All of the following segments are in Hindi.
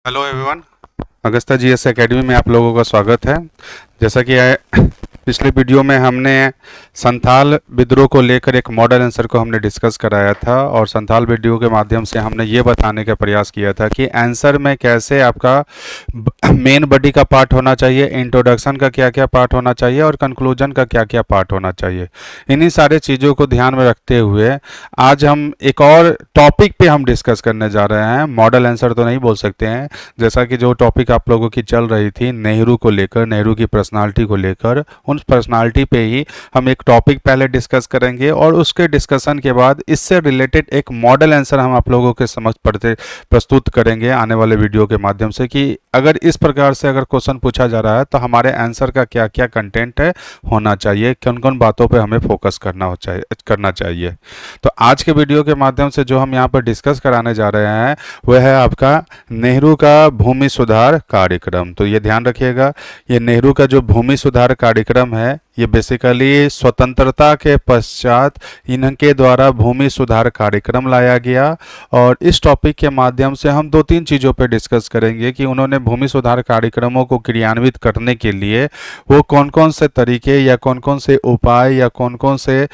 Hello everyone. Augusta GS academy में आप लोगों का स्वागत है। जैसा कि पिछले वीडियो में हमने संथाल विद्रोह को लेकर एक मॉडल आंसर को हमने डिस्कस कराया था और संथाल वीडियो के माध्यम से हमने ये बताने का प्रयास किया था कि आंसर में कैसे आपका मेन बॉडी का पार्ट होना चाहिए, इंट्रोडक्शन का क्या क्या पार्ट होना चाहिए और कंक्लूजन का क्या क्या पार्ट होना चाहिए। इन्हीं सारे चीज़ों को ध्यान में रखते हुए आज हम एक और टॉपिक पे हम डिस्कस करने जा रहे हैं। मॉडल आंसर तो नहीं बोल सकते हैं, जैसा कि जो टॉपिक आप लोगों की चल रही थी नेहरू को लेकर, नेहरू की पर्सनालिटी को लेकर, उन पर्सनालिटी पे ही हम एक टॉपिक पहले डिस्कस करेंगे और उसके डिस्कशन के बाद इससे रिलेटेड एक मॉडल आंसर हम आप लोगों के समक्ष प्रस्तुत करेंगे आने वाले वीडियो के माध्यम से कि अगर इस प्रकार से अगर क्वेश्चन पूछा जा रहा है तो हमारे आंसर का क्या क्या कंटेंट है होना चाहिए, कौन कौन बातों पे हमें फोकस करना चाहिए। तो आज के वीडियो के माध्यम से जो हम यहाँ पर डिस्कस कराने जा रहे हैं वह है आपका नेहरू का भूमि सुधार कार्यक्रम। तो ये ध्यान रखिएगा, ये नेहरू का जो भूमि सुधार कार्यक्रम है ये बेसिकली स्वतंत्रता के पश्चात इनके द्वारा भूमि सुधार कार्यक्रम लाया गया और इस टॉपिक के माध्यम से हम दो तीन चीज़ों पर डिस्कस करेंगे कि उन्होंने भूमि सुधार कार्यक्रमों को क्रियान्वित करने के लिए वो कौन कौन से तरीके या कौन कौन से उपाय या कौन कौन से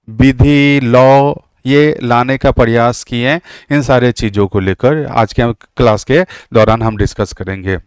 विधि लॉ ये लाने का प्रयास किए। इन सारे चीज़ों को लेकर आज के क्लास के दौरान हम डिस्कस करेंगे।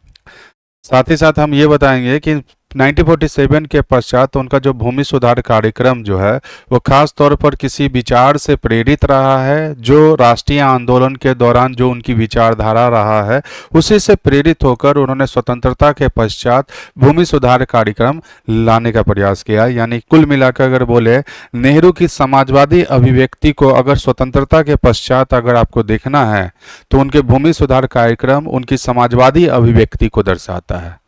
साथ ही साथ हम ये बताएंगे कि 1947 के पश्चात उनका जो भूमि सुधार कार्यक्रम जो है वो खास तौर पर किसी विचार से प्रेरित रहा है, जो राष्ट्रीय आंदोलन के दौरान जो उनकी विचारधारा रहा है उसी से प्रेरित होकर उन्होंने स्वतंत्रता के पश्चात भूमि सुधार कार्यक्रम लाने का प्रयास किया। यानी कुल मिलाकर अगर बोले नेहरू की समाजवादी अभिव्यक्ति को अगर स्वतंत्रता के पश्चात अगर आपको देखना है तो उनके भूमि सुधार कार्यक्रम उनकी समाजवादी अभिव्यक्ति को दर्शाता है।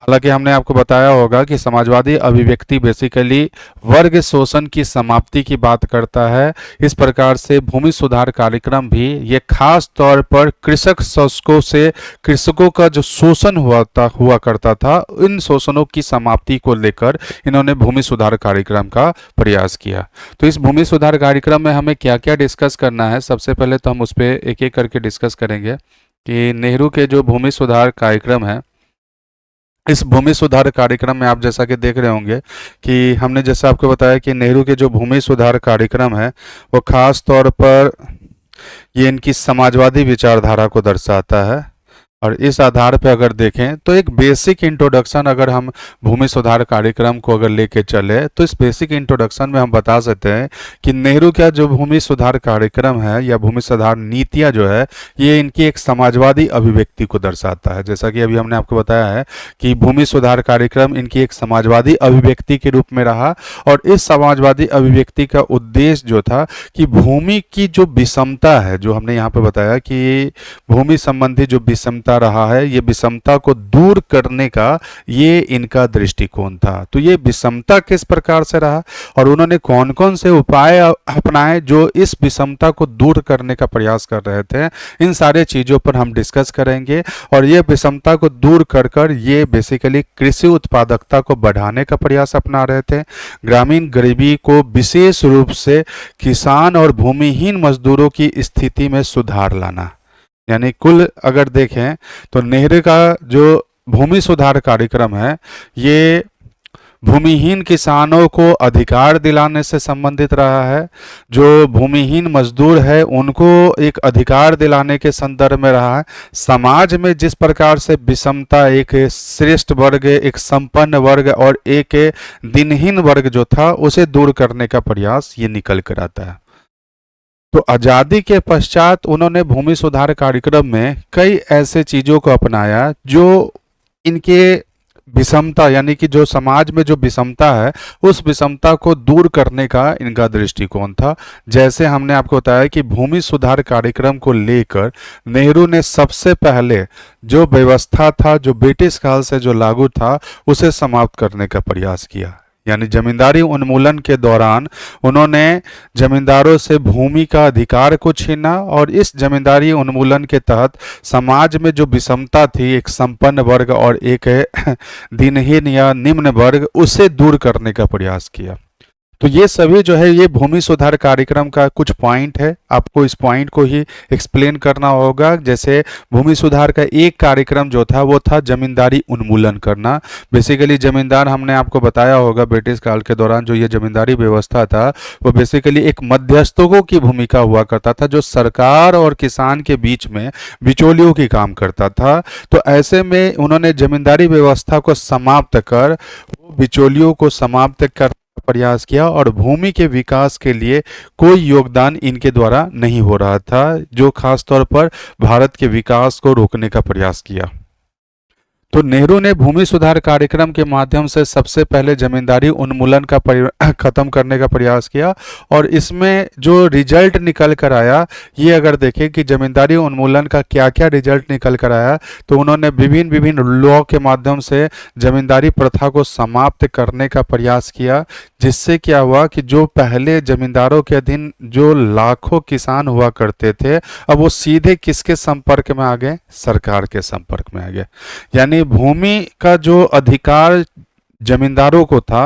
हालांकि हमने आपको बताया होगा कि समाजवादी अभिव्यक्ति बेसिकली वर्ग शोषण की समाप्ति की बात करता है। इस प्रकार से भूमि सुधार कार्यक्रम भी ये खास तौर पर कृषकों का जो शोषण हुआ करता था, इन शोषणों की समाप्ति को लेकर इन्होंने भूमि सुधार कार्यक्रम का प्रयास किया। तो इस भूमि सुधार कार्यक्रम में हमें क्या क्या डिस्कस करना है, सबसे पहले तो हम उस पर एक एक करके डिस्कस करेंगे कि नेहरू के जो भूमि सुधार कार्यक्रम है, इस भूमि सुधार कार्यक्रम में आप जैसा कि देख रहे होंगे कि हमने जैसा आपको बताया कि नेहरू के जो भूमि सुधार कार्यक्रम है वो खास तौर पर ये इनकी समाजवादी विचारधारा को दर्शाता है। और इस आधार पर अगर देखें तो एक बेसिक इंट्रोडक्शन अगर हम भूमि सुधार कार्यक्रम को अगर लेके चले तो इस बेसिक इंट्रोडक्शन में हम बता सकते हैं कि नेहरू का जो भूमि सुधार कार्यक्रम है या भूमि सुधार नीतियां जो है ये इनकी एक समाजवादी अभिव्यक्ति को दर्शाता है। जैसा कि अभी हमने आपको बताया है कि भूमि सुधार कार्यक्रम इनकी एक समाजवादी अभिव्यक्ति के रूप में रहा और इस समाजवादी अभिव्यक्ति का उद्देश्य जो था कि भूमि की जो विषमता है, जो हमने यहाँ पे बताया कि भूमि संबंधी जो विषमता रहा है, ये विषमता को दूर करने का ये इनका दृष्टिकोण था। तो ये विषमता किस प्रकार से रहा और उन्होंने कौन कौन से उपाय अपनाए जो इस विषमता को दूर करने का प्रयास कर रहे थे, इन सारे चीजों पर हम डिस्कस करेंगे। और ये विषमता को दूर कर ये बेसिकली कृषि उत्पादकता को बढ़ाने का प्रयास अपना रहे थे, ग्रामीण गरीबी को विशेष रूप से किसान और भूमिहीन मजदूरों की स्थिति में सुधार लाना। यानी कुल अगर देखें तो नेहरू का जो भूमि सुधार कार्यक्रम है ये भूमिहीन किसानों को अधिकार दिलाने से संबंधित रहा है, जो भूमिहीन मजदूर है उनको एक अधिकार दिलाने के संदर्भ में रहा है। समाज में जिस प्रकार से विषमता, एक श्रेष्ठ वर्ग, एक संपन्न वर्ग और एक दिनहीन वर्ग जो था उसे दूर करने का प्रयास ये निकल कर आता है। तो आज़ादी के पश्चात उन्होंने भूमि सुधार कार्यक्रम में कई ऐसे चीज़ों को अपनाया जो इनके विषमता यानी कि जो समाज में जो विषमता है उस विषमता को दूर करने का इनका दृष्टिकोण था। जैसे हमने आपको बताया कि भूमि सुधार कार्यक्रम को लेकर नेहरू ने सबसे पहले जो व्यवस्था था जो ब्रिटिश काल से जो लागू था उसे समाप्त करने का प्रयास किया। यानी जमींदारी उन्मूलन के दौरान उन्होंने जमींदारों से भूमि का अधिकार को छीना और इस जमींदारी उन्मूलन के तहत समाज में जो विषमता थी, एक संपन्न वर्ग और एक दिनहीन या निम्न वर्ग, उसे दूर करने का प्रयास किया। तो ये सभी जो है ये भूमि सुधार कार्यक्रम का कुछ पॉइंट है, आपको इस पॉइंट को ही एक्सप्लेन करना होगा। जैसे भूमि सुधार का एक कार्यक्रम जो था वो था जमींदारी उन्मूलन करना। बेसिकली जमींदार, हमने आपको बताया होगा ब्रिटिश काल के दौरान जो ये जमींदारी व्यवस्था था वो बेसिकली एक मध्यस्थों की भूमिका हुआ करता था, जो सरकार और किसान के बीच में बिचौलियों की काम करता था। तो ऐसे में उन्होंने जमींदारी व्यवस्था को समाप्त कर वो बिचौलियों को समाप्त कर प्रयास किया और भूमि के विकास के लिए कोई योगदान इनके द्वारा नहीं हो रहा था, जो खास तौर पर भारत के विकास को रोकने का प्रयास किया। तो नेहरू ने भूमि सुधार कार्यक्रम के माध्यम से सबसे पहले जमींदारी उन्मूलन का खत्म करने का प्रयास किया, और इसमें जो रिजल्ट निकल कर आया, ये अगर देखें कि जमींदारी उन्मूलन का क्या क्या रिजल्ट निकल कर आया, तो उन्होंने विभिन्न विभिन्न लॉ के माध्यम से जमींदारी प्रथा को समाप्त करने का प्रयास किया, जिससे क्या हुआ कि जो पहले जमींदारों के अधीन जो लाखों किसान हुआ करते थे, अब वो सीधे किसके संपर्क में आ गए? सरकार के संपर्क में आ गए। यानी भूमि का जो अधिकार जमींदारों को था,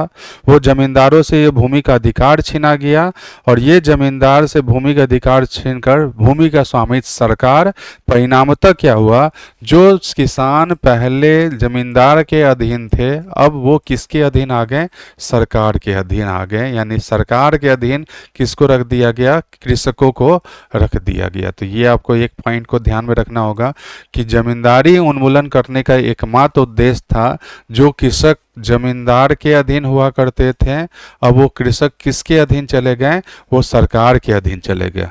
वो जमींदारों से ये भूमि का अधिकार छीना गया, और ये जमींदार से भूमि का अधिकार छीनकर भूमि का स्वामित्व सरकार। परिणामतः क्या हुआ, जो किसान पहले जमींदार के अधीन थे, अब वो किसके अधीन आ गए? सरकार के अधीन आ गए। यानी सरकार के अधीन किसको रख दिया गया? कृषकों को रख दिया गया। तो ये आपको एक पॉइंट को ध्यान में रखना होगा कि जमींदारी उन्मूलन करने का एकमात्र उद्देश्य था, जो कृषक जमींदार के अधीन हुआ करते थे, अब वो कृषक किसके अधीन चले गए? वो सरकार के अधीन चले गए।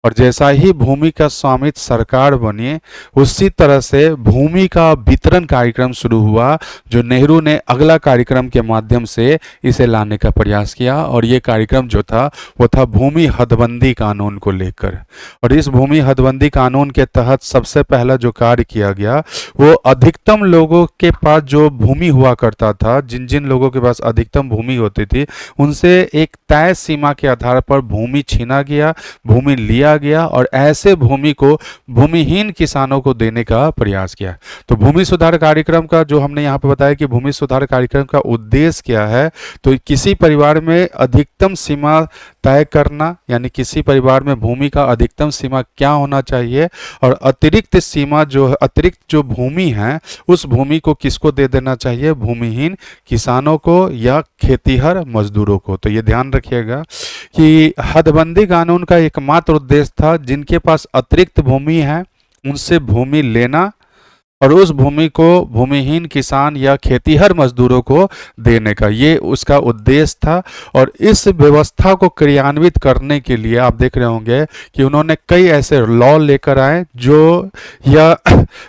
और जैसा ही भूमि का स्वामित्व सरकार बनी, उसी तरह से भूमि का वितरण कार्यक्रम शुरू हुआ, जो नेहरू ने अगला कार्यक्रम के माध्यम से इसे लाने का प्रयास किया। और ये कार्यक्रम जो था वो था भूमि हदबंदी कानून को लेकर। और इस भूमि हदबंदी कानून के तहत सबसे पहला जो कार्य किया गया, वो अधिकतम लोगों के पास जो भूमि हुआ करता था, जिन जिन लोगों के पास अधिकतम भूमि होती थी, उनसे एक तय सीमा के आधार पर भूमि छीना गया, भूमि लिया गया, और ऐसे भूमि को भूमिहीन किसानों को देने का प्रयास किया। तो भूमि सुधार कार्यक्रम का जो हमने यहाँ पे बताया कि भूमि सुधार कार्यक्रम का उद्देश्य क्या है, तो किसी परिवार में अधिकतम सीमा तय करना, यानी किसी परिवार में भूमि का अधिकतम सीमा क्या होना चाहिए, और अतिरिक्त सीमा जो अतिरिक्त जो भूमि है, उस भूमि को किसको दे देना चाहिए? भूमिहीन किसानों को या खेतीहर मजदूरों को। तो ये ध्यान रखिएगा कि हदबंदी कानून का एकमात्र उद्देश्य था, जिनके पास अतिरिक्त भूमि है उनसे भूमि लेना, और उस भूमि को भूमिहीन किसान या खेतीहर मजदूरों को देने का, ये उसका उद्देश्य था। और इस व्यवस्था को क्रियान्वित करने के लिए आप देख रहे होंगे कि उन्होंने कई ऐसे लॉ लेकर आए जो यह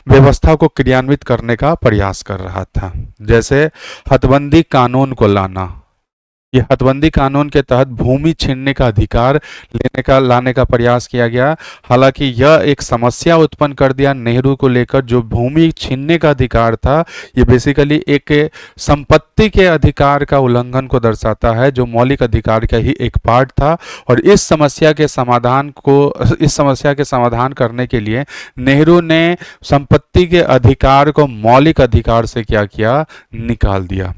व्यवस्था को क्रियान्वित करने का प्रयास कर रहा था। जैसे हदबंदी कानून को लाना, ये हदबंदी कानून के तहत भूमि छीनने का अधिकार लाने का प्रयास किया गया। हालांकि यह एक समस्या उत्पन्न कर दिया नेहरू को लेकर। जो भूमि छीनने का अधिकार था, ये बेसिकली एक संपत्ति के अधिकार का उल्लंघन को दर्शाता है, जो मौलिक अधिकार का ही एक पार्ट था। और इस समस्या के समाधान करने के लिए नेहरू ने संपत्ति के अधिकार को मौलिक अधिकार से क्या किया? निकाल दिया।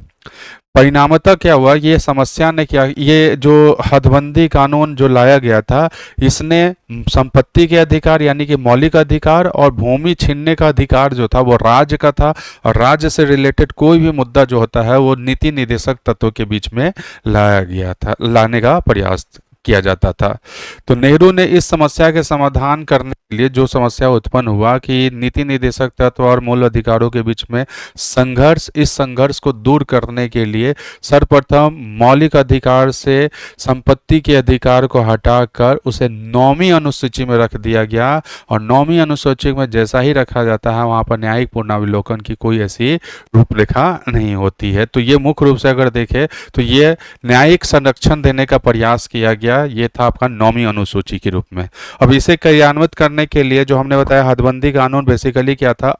परिणामतः क्या हुआ, ये समस्या ने क्या, ये जो हदबंदी कानून जो लाया गया था, इसने संपत्ति के अधिकार यानी कि मौलिक अधिकार और भूमि छीनने का अधिकार जो था वो राज्य का था, और राज्य से रिलेटेड कोई भी मुद्दा जो होता है वो नीति निर्देशक तत्वों के बीच में लाने का प्रयास किया जाता था। तो नेहरू ने इस समस्या के समाधान करने के लिए, जो समस्या उत्पन्न हुआ कि नीति निर्देशक तत्व और मूल अधिकारों के बीच में संघर्ष, इस संघर्ष को दूर करने के लिए सर्वप्रथम मौलिक अधिकार से संपत्ति के अधिकार को हटाकर उसे 9वीं अनुसूची में रख दिया गया। और 9वीं अनुसूची में जैसा ही रखा जाता है, वहां पर न्यायिक पुनरावलोकन की कोई ऐसी रूपरेखा नहीं होती है। तो ये मुख्य रूप से अगर देखें तो ये न्यायिक संरक्षण देने का प्रयास किया गया, ये था आपका 9वीं अनुसूची के रूप में। अब इसे क्रियान्वित करने के लिए जो हमने बताया, हदबंदी कानून बेसिकली क्या था?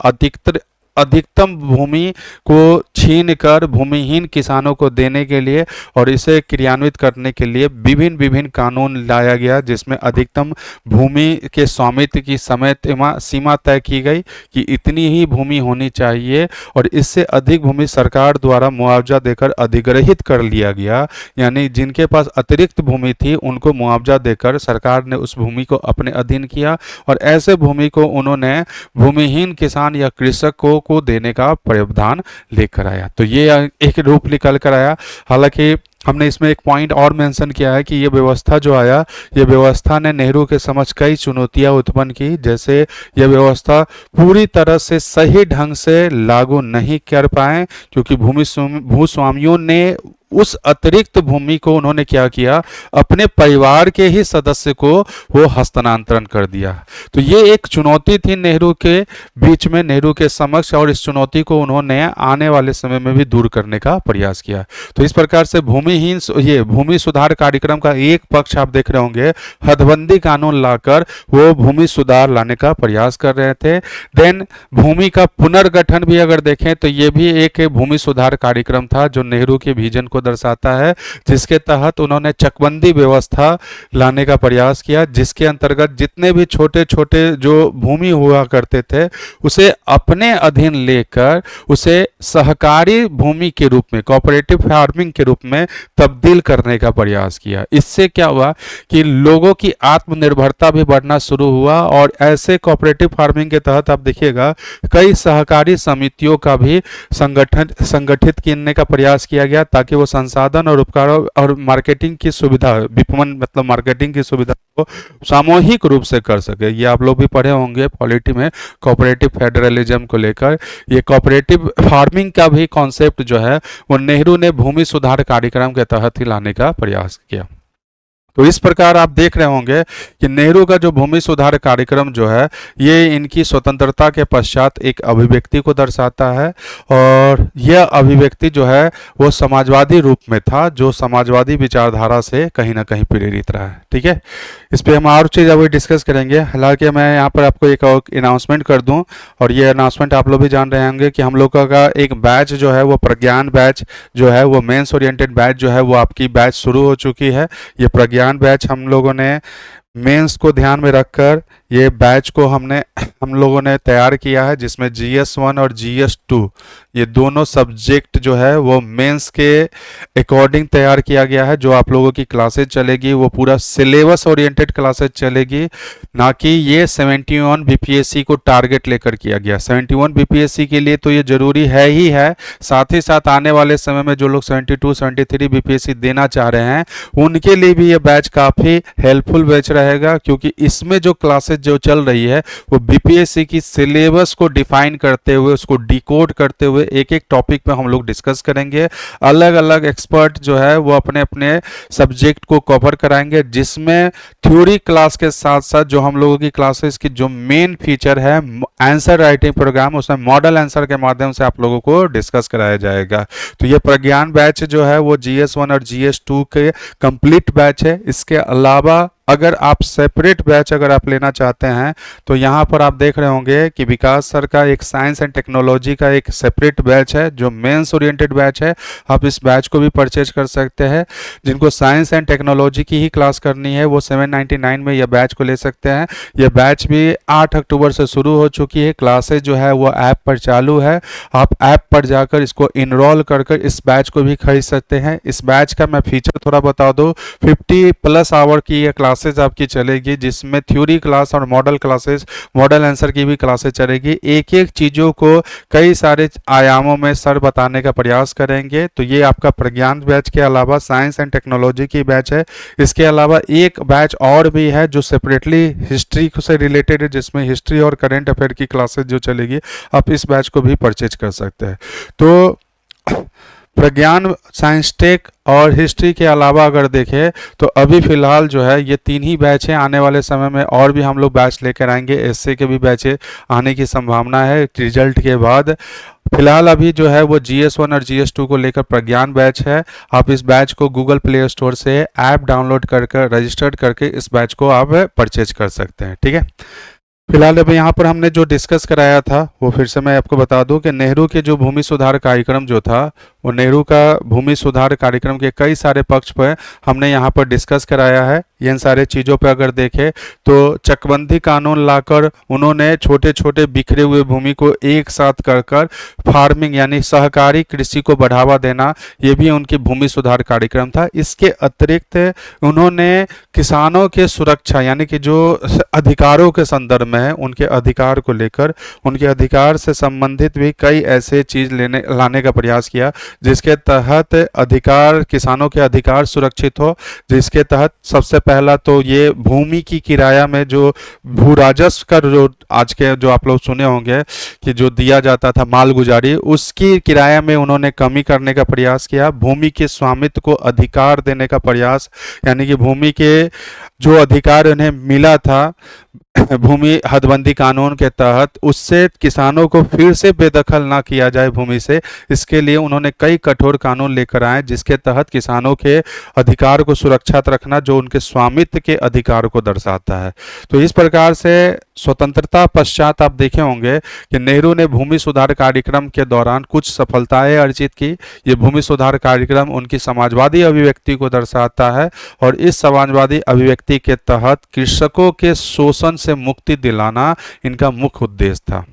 अधिकतम भूमि को छीन कर भूमिहीन किसानों को देने के लिए और इसे क्रियान्वित करने के लिए विभिन्न विभिन्न कानून लाया गया, जिसमें अधिकतम भूमि के स्वामित्व की समय सीमा तय की गई कि इतनी ही भूमि होनी चाहिए और इससे अधिक भूमि सरकार द्वारा मुआवजा देकर अधिग्रहित कर लिया गया। यानी जिनके पास अतिरिक्त भूमि थी उनको मुआवजा देकर सरकार ने उस भूमि को अपने अधीन किया और ऐसे भूमि को उन्होंने भूमिहीन किसान या कृषकों को देने का प्रावधान लेकर आया। तो ये एक रूप निकल कर आया। हालांकि हमने इसमें एक पॉइंट और मेंशन किया है कि ये व्यवस्था जो आया, ये व्यवस्था ने नेहरू के समक्ष कई चुनौतियां उत्पन्न की। जैसे यह व्यवस्था पूरी तरह से सही ढंग से लागू नहीं कर पाए क्योंकि भूस्वामियों ने उस अतिरिक्त भूमि को उन्होंने क्या किया, अपने परिवार के ही सदस्य को वो हस्तांतरण कर दिया। तो ये एक चुनौती थी नेहरू के बीच में, नेहरू के समक्ष, और इस चुनौती को उन्होंने आने वाले समय में भी दूर करने का प्रयास किया। तो इस प्रकार से ये भूमि सुधार कार्यक्रम का एक पक्ष आप देख रहे होंगे, हदबंदी कानून लाकर वो भूमि सुधार लाने का प्रयास कर रहे थे। देन भूमि का पुनर्गठन भी अगर देखें तो ये भी एक भूमि सुधार कार्यक्रम था जो नेहरू के विजन को दर्शाता है, जिसके तहत उन्होंने चकबंदी व्यवस्था लाने का प्रयास किया, जिसके अंतर्गत जितने भी छोटे छोटे जो भूमि हुआ करते थे उसे अपने अधीन लेकर उसे सहकारी भूमि के रूप में, कोऑपरेटिव फार्मिंग के रूप में तब्दील करने का प्रयास किया। इससे क्या हुआ कि लोगों की आत्मनिर्भरता भी बढ़ना शुरू हुआ और ऐसे कोऑपरेटिव फार्मिंग के तहत आप देखिएगा कई सहकारी समितियों का भी संगठित करने का प्रयास किया गया ताकि वो संसाधन और उपकरणों और मार्केटिंग की सुविधा, विपणन मतलब मार्केटिंग की सुविधा को सामूहिक रूप से कर सके। ये आप लोग भी पढ़े होंगे पॉलिटी में, कोऑपरेटिव फेडरलिज्म को लेकर। ये कोऑपरेटिव फार्मिंग का भी कॉन्सेप्ट जो है वो नेहरू ने भूमि सुधार कार्यक्रम के तहत ही लाने का प्रयास किया। तो इस प्रकार आप देख रहे होंगे कि नेहरू का जो भूमि सुधार कार्यक्रम जो है ये इनकी स्वतंत्रता के पश्चात एक अभिव्यक्ति को दर्शाता है और यह अभिव्यक्ति जो है वो समाजवादी रूप में था, जो समाजवादी विचारधारा से कहीं ना कहीं प्रेरित रहा है। ठीक है, इस पर हम और चीज़ अभी डिस्कस करेंगे। हालांकि मैं यहाँ पर आपको एक अनाउंसमेंट कर दूँ, और ये अनाउंसमेंट आप लोग भी जान रहे होंगे कि हम लोग का एक बैच जो है वो प्रज्ञान बैच जो है वो मेंस ओरिएंटेड बैच जो है वो आपकी बैच शुरू हो चुकी है। ये प्रज्ञान बैच हम लोगों ने मेंस को ध्यान में रखकर ये बैच को हम लोगों ने तैयार किया है, जिसमें GS1 और GS2 ये दोनों सब्जेक्ट जो है वो मेंस के अकॉर्डिंग तैयार किया गया है। जो आप लोगों की क्लासेज चलेगी वो पूरा सिलेबस ओरिएंटेड क्लासेज चलेगी, ना कि ये 71 BPSC को टारगेट लेकर किया गया। 71 BPSC के लिए तो ये जरूरी है ही है, साथ ही साथ आने वाले समय में जो लोग 72 73 BPSC देना चाह रहे हैं उनके लिए भी ये बैच काफ़ी हेल्पफुल बैच रहेगा, क्योंकि इसमें जो क्लासेज जो चल रही है वो BPSC की सिलेबस को डिफाइन करते हुए, उसको डिकोड करते हुए एक एक टॉपिक पे हम लोग डिस्कस करेंगे। अलग अलग एक्सपर्ट जो है वो अपने अपने सब्जेक्ट को कवर कराएंगे, जिसमें थ्योरी क्लास के साथ साथ जो हम लोगों की क्लासेस की जो मेन फीचर है आंसर राइटिंग प्रोग्राम, उसमें मॉडल आंसर के माध्यम से आप लोगों को डिस्कस कराया जाएगा। तो ये प्रज्ञान बैच जो है वो GS1 और GS2 के कंप्लीट बैच है। इसके अलावा अगर आप सेपरेट बैच अगर आप लेना चाहते हैं तो यहाँ पर आप देख रहे होंगे कि विकास सर का एक साइंस एंड टेक्नोलॉजी का एक सेपरेट बैच है जो मेंस ओरिएंटेड बैच है। आप इस बैच को भी परचेज कर सकते हैं। जिनको साइंस एंड टेक्नोलॉजी की ही क्लास करनी है वो 799 में यह बैच को ले सकते हैं। यह बैच भी 8 अक्टूबर से शुरू हो चुकी है। क्लासेज जो है वो ऐप पर चालू है, आप ऐप पर जाकर इसको इनरोल कर इस बैच को भी खरीद सकते हैं। इस बैच का मैं फीचर थोड़ा बता दूँ, 50+ आवर की यह क्लासेज आपकी चलेगी, जिसमें थ्योरी क्लास और मॉडल क्लासेस, मॉडल आंसर की भी क्लासेस चलेगी। एक एक चीज़ों को कई सारे आयामों में सर बताने का प्रयास करेंगे। तो ये आपका प्रज्ञान बैच के अलावा साइंस एंड टेक्नोलॉजी की बैच है। इसके अलावा एक बैच और भी है जो सेपरेटली हिस्ट्री से रिलेटेड है, जिसमें हिस्ट्री और करंट अफेयर की क्लासेस जो चलेगी, आप इस बैच को भी परचेज कर सकते हैं। तो प्रज्ञान, साइंस टेक और हिस्ट्री के अलावा अगर देखें तो अभी फिलहाल जो है ये 3 ही बैच हैं। आने वाले समय में और भी हम लोग बैच लेकर आएंगे, एसए के भी बैच आने की संभावना है रिजल्ट के बाद। फिलहाल अभी जो है वो GS1 और GS2 को लेकर प्रज्ञान बैच है। आप इस बैच को गूगल प्ले स्टोर से ऐप डाउनलोड कर रजिस्टर्ड करके इस बैच को आप परचेज कर सकते हैं। ठीक है। फिलहाल अभी यहाँ पर हमने जो डिस्कस कराया था वो फिर से मैं आपको बता दूं कि नेहरू के जो भूमि सुधार कार्यक्रम जो था, वो नेहरू का भूमि सुधार कार्यक्रम के कई सारे पक्ष पर हमने यहाँ पर डिस्कस कराया है। इन सारे चीज़ों पर अगर देखें तो चकबंदी कानून लाकर उन्होंने छोटे छोटे बिखरे हुए भूमि को एक साथ कर कर फार्मिंग यानी सहकारी कृषि को बढ़ावा देना, ये भी उनकी भूमि सुधार कार्यक्रम था। इसके अतिरिक्त उन्होंने किसानों के सुरक्षा यानी कि जो अधिकारों के संदर्भ में है, उनके अधिकार को लेकर उनके अधिकार से संबंधित भी कई ऐसे चीज लाने का प्रयास किया जिसके तहत अधिकार, किसानों के अधिकार सुरक्षित हो। जिसके तहत सबसे पहला तो ये भूमि की किराया में जो भू राजस्व का जो आज के जो आप लोग सुने होंगे कि जो दिया जाता था मालगुजारी, उसकी किराया में उन्होंने कमी करने का प्रयास किया। भूमि के स्वामित्व को अधिकार देने का प्रयास, यानी कि भूमि के जो अधिकार उन्हें मिला था भूमि हदबंदी कानून के तहत, उससे किसानों को फिर से बेदखल ना किया जाए भूमि से, इसके लिए उन्होंने कई कठोर कानून लेकर आए जिसके तहत किसानों के अधिकार को सुरक्षित रखना, जो उनके स्वामित्व के अधिकार को दर्शाता है। तो इस प्रकार से स्वतंत्रता पश्चात आप देखे होंगे कि नेहरू ने भूमि सुधार कार्यक्रम के दौरान कुछ सफलताएं अर्जित की। ये भूमि सुधार कार्यक्रम उनकी समाजवादी अभिव्यक्ति को दर्शाता है और इस समाजवादी अभिव्यक्ति के तहत कृषकों के शोषण से मुक्ति दिलाना इनका मुख्य उद्देश्य था।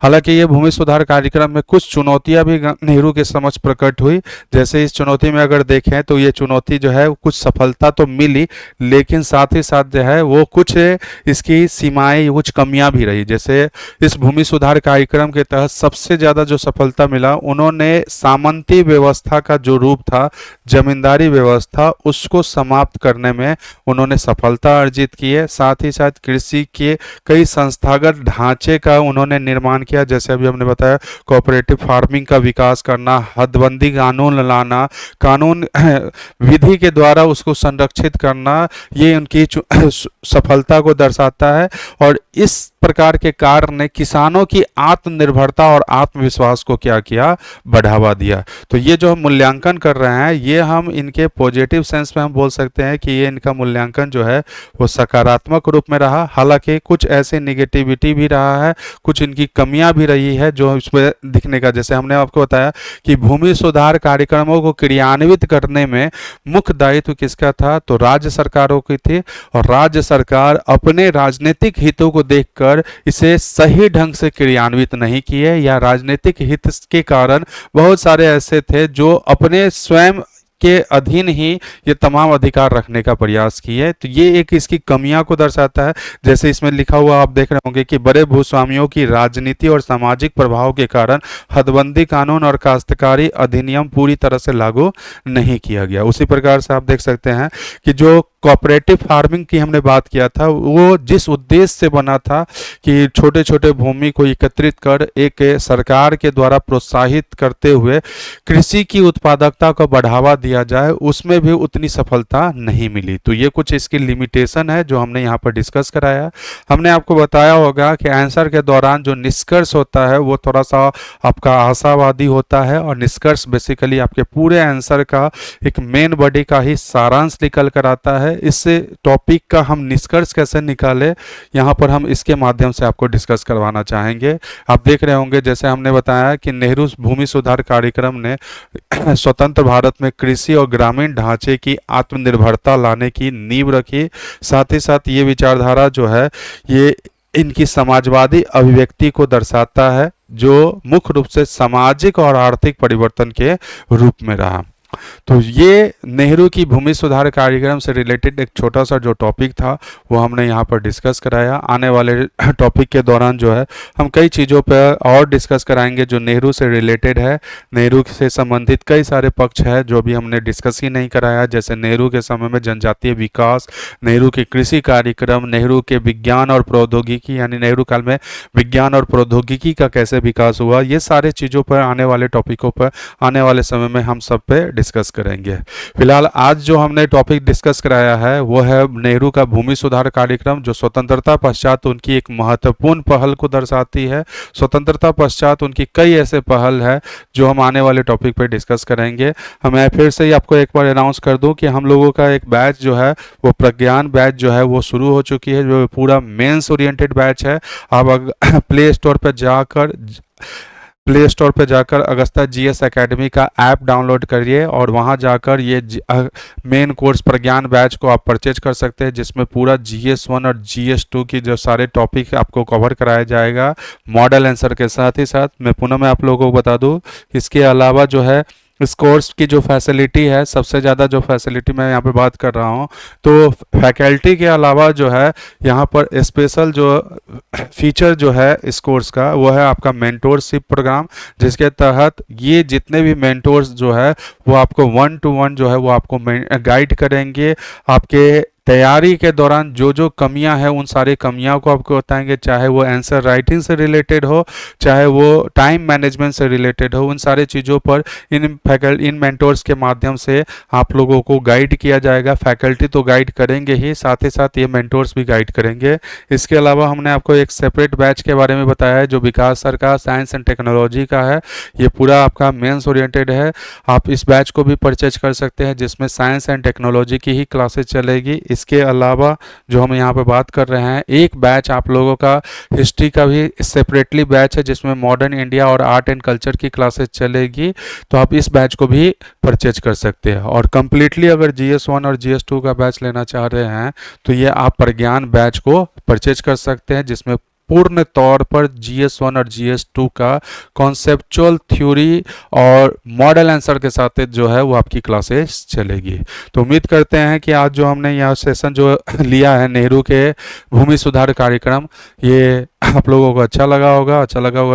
हालांकि ये भूमि सुधार कार्यक्रम में कुछ चुनौतियां भी नेहरू के समक्ष प्रकट हुई। जैसे इस चुनौती में अगर देखें तो ये चुनौती जो है कुछ सफलता तो मिली, लेकिन साथ ही साथ जो है वो कुछ इसकी सीमाएं, कुछ कमियां भी रही। जैसे इस भूमि सुधार कार्यक्रम के तहत सबसे ज़्यादा जो सफलता मिला, उन्होंने सामंती व्यवस्था का जो रूप था, जमींदारी व्यवस्था, उसको समाप्त करने में उन्होंने सफलता अर्जित की है। साथ ही साथ कृषि के कई संस्थागत ढांचे का उन्होंने निर्माण किया। जैसे अभी हमने बताया, कोऑपरेटिव फार्मिंग का विकास करना, हदबंदी कानून लाना, कानून विधि के द्वारा उसको संरक्षित करना, ये उनकी सफलता को दर्शाता है। और इस प्रकार के कार्य ने किसानों की आत्मनिर्भरता और आत्मविश्वास को क्या किया, बढ़ावा दिया। तो ये जो हम मूल्यांकन कर रहे हैं, ये हम इनके पॉजिटिव सेंस में हम बोल सकते हैं कि ये इनका मूल्यांकन जो है वो सकारात्मक रूप में रहा। हालांकि कुछ ऐसे निगेटिविटी भी रहा है, कुछ इनकी कमियां भी रही है जो इसमें दिखने का। जैसे हमने आपको बताया कि भूमि सुधार कार्यक्रमों को क्रियान्वित करने में मुख्य दायित्व किसका था, तो राज्य सरकारों की थी। और राज्य सरकार अपने राजनीतिक हितों को देखकर इसे सही ढंग से क्रियान्वित नहीं किए, या राजनीतिक हित के कारण बहुत सारे ऐसे थे जो अपने स्वयं के अधीन ही ये तमाम अधिकार रखने का प्रयास किए। तो ये एक इसकी कमियां को दर्शाता है। जैसे इसमें लिखा हुआ आप देख रहे होंगे कि बड़े भूस्वामियों की राजनीति और सामाजिक प्रभाव के कारण हदबंदी कानून और काश्तकारी अधिनियम पूरी तरह से लागू नहीं किया गया। उसी प्रकार से आप देख सकते हैं कि जो कोऑपरेटिव फार्मिंग की हमने बात किया था, वो जिस उद्देश्य से बना था कि छोटे छोटे भूमि को एकत्रित कर एक सरकार के द्वारा प्रोत्साहित करते हुए कृषि की उत्पादकता को बढ़ावा दिया जाए, उसमें भी उतनी सफलता नहीं मिली। तो ये कुछ इसकी लिमिटेशन है जो हमने यहाँ पर डिस्कस कराया। हमने आपको बताया होगा कि आंसर के दौरान जो निष्कर्ष होता है वो थोड़ा सा आपका आशावादी होता है, और निष्कर्ष बेसिकली आपके पूरे आंसर का एक मेन बॉडी का ही सारांश निकल कर आता है। इस टॉपिक का हम निष्कर्ष कैसे निकाले, यहाँ पर हम इसके माध्यम से आपको डिस्कस करवाना चाहेंगे। आप देख रहे होंगे, जैसे हमने बताया कि नेहरू भूमि सुधार कार्यक्रम ने स्वतंत्र भारत में कृषि और ग्रामीण ढांचे की आत्मनिर्भरता लाने की नींव रखी। साथ ही साथ ये विचारधारा जो है ये इनकी समाजवादी अभिव्यक्ति को दर्शाता है, जो मुख्य रूप से सामाजिक और आर्थिक परिवर्तन के रूप में रहा। तो ये नेहरू की भूमि सुधार कार्यक्रम से रिलेटेड एक छोटा सा जो टॉपिक था वो हमने यहाँ पर डिस्कस कराया। आने वाले टॉपिक के दौरान जो है हम कई चीज़ों पर और डिस्कस कराएंगे जो नेहरू से रिलेटेड है। नेहरू से संबंधित कई सारे पक्ष है जो भी हमने डिस्कस ही नहीं कराया, जैसे नेहरू के समय में जनजातीय विकास, नेहरू के कृषि कार्यक्रम, नेहरू के विज्ञान और प्रौद्योगिकी, यानी नेहरू काल में विज्ञान और प्रौद्योगिकी का कैसे विकास हुआ। ये सारे चीज़ों पर, आने वाले टॉपिकों पर आने वाले समय में हम सब पे डिस्कस करेंगे। फिलहाल आज जो हमने टॉपिक डिस्कस कराया है वो है नेहरू का भूमि सुधार कार्यक्रम, जो स्वतंत्रता पश्चात उनकी एक महत्वपूर्ण पहल को दर्शाती है। स्वतंत्रता पश्चात उनकी कई ऐसे पहल है जो हम आने वाले टॉपिक पर डिस्कस करेंगे। मैं फिर से ही आपको एक बार अनाउंस कर दूं कि हम लोगों का एक बैच जो है वो प्रज्ञान बैच जो है वो शुरू हो चुकी है, जो पूरा मेंस ओरिएंटेड बैच है। आप प्ले स्टोर पे जाकर अगस्ता जीएस एकेडमी का ऐप डाउनलोड करिए और वहां जाकर ये मेन कोर्स प्रज्ञान बैच को आप परचेज कर सकते हैं, जिसमें पूरा GS1 और GS2 की जो सारे टॉपिक आपको कवर कराया जाएगा मॉडल आंसर के साथ ही साथ। मैं आप लोगों को बता दूं, इसके अलावा जो है इस कोर्स की जो फैसिलिटी है, सबसे ज़्यादा जो फैसिलिटी मैं यहाँ पे बात कर रहा हूँ, तो फैकल्टी के अलावा जो है यहाँ पर स्पेशल जो फीचर जो है इस कोर्स का वो है आपका मेंटोरशिप प्रोग्राम, जिसके तहत ये जितने भी मेंटोर्स जो है वो आपको 1 to 1 जो है वो आपको गाइड करेंगे। आपके तैयारी के दौरान जो जो कमियां हैं उन सारी कमियां को आपको बताएंगे, चाहे वो आंसर राइटिंग से रिलेटेड हो, चाहे वो टाइम मैनेजमेंट से रिलेटेड हो। उन सारी चीज़ों पर इन मेंटोर्स के माध्यम से आप लोगों को गाइड किया जाएगा। फैकल्टी तो गाइड करेंगे ही, साथ साथ ये मेंटोर्स भी गाइड करेंगे। इसके अलावा हमने आपको एक सेपरेट बैच के बारे में बताया है जो विकास सर का साइंस एंड टेक्नोलॉजी का है। ये पूरा आपका मेंस ओरिएंटेड है। आप इस बैच को भी परचेज कर सकते हैं, जिसमें साइंस एंड टेक्नोलॉजी की ही क्लासेस चलेगी। इसके अलावा जो हम यहाँ पे बात कर रहे हैं, एक बैच आप लोगों का हिस्ट्री का भी सेपरेटली बैच है, जिसमें मॉडर्न इंडिया और आर्ट एंड कल्चर की क्लासेस चलेगी। तो आप इस बैच को भी परचेज कर सकते हैं। और कंप्लीटली अगर GS1 और GS2 का बैच लेना चाह रहे हैं तो ये आप प्रज्ञान बैच को परचेज कर सकते हैं, जिसमें पूर्ण तौर पर GS1 और GS2 का कॉन्सेप्चुअल थ्योरी और मॉडल आंसर के साथ जो है वो आपकी क्लासेस चलेगी। तो उम्मीद करते हैं कि आज जो हमने यह सेशन जो लिया है नेहरू के भूमि सुधार कार्यक्रम, ये आप लोगों को अच्छा लगा होगा।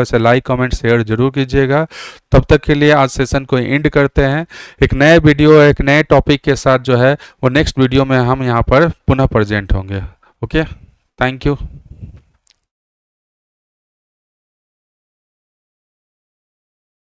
इसे लाइक कमेंट शेयर जरूर कीजिएगा। तब तक के लिए आज सेशन को एंड करते हैं। एक नए वीडियो एक नए टॉपिक के साथ जो है वो नेक्स्ट वीडियो में हम यहाँ पर पुनः प्रेजेंट होंगे। Okay, thank you.